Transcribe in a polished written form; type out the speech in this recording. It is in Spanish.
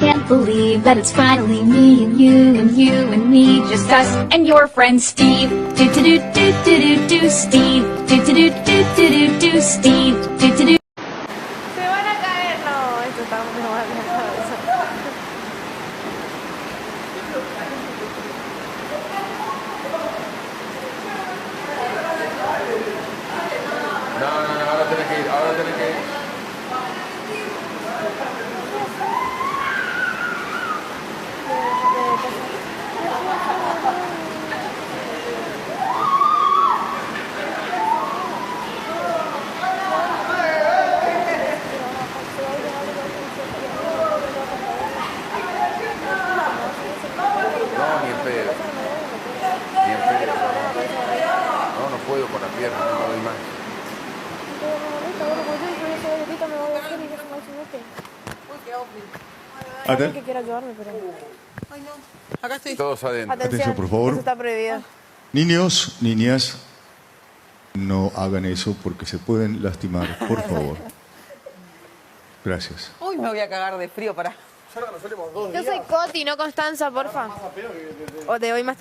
can't believe that it's finally me and you and you and me, just us and your friend Steve. Do do do do do do do Steve. Do do do do do do do Steve. Do do do. Se van a caer, no, esto está muy mal. No, ahora tenés que ir, No, ni en pedo. No puedo con la pierna, no me doy más. Que quiera ayudarme, pero... Ay, no. Acá estoy. Todos adentro. Atención, por favor. Eso está prohibido. Niños, niñas, no hagan eso porque se pueden lastimar, por favor. Gracias. Uy, me voy a cagar de frío, pará. Yo soy Coti, no Constanza, porfa. O te voy más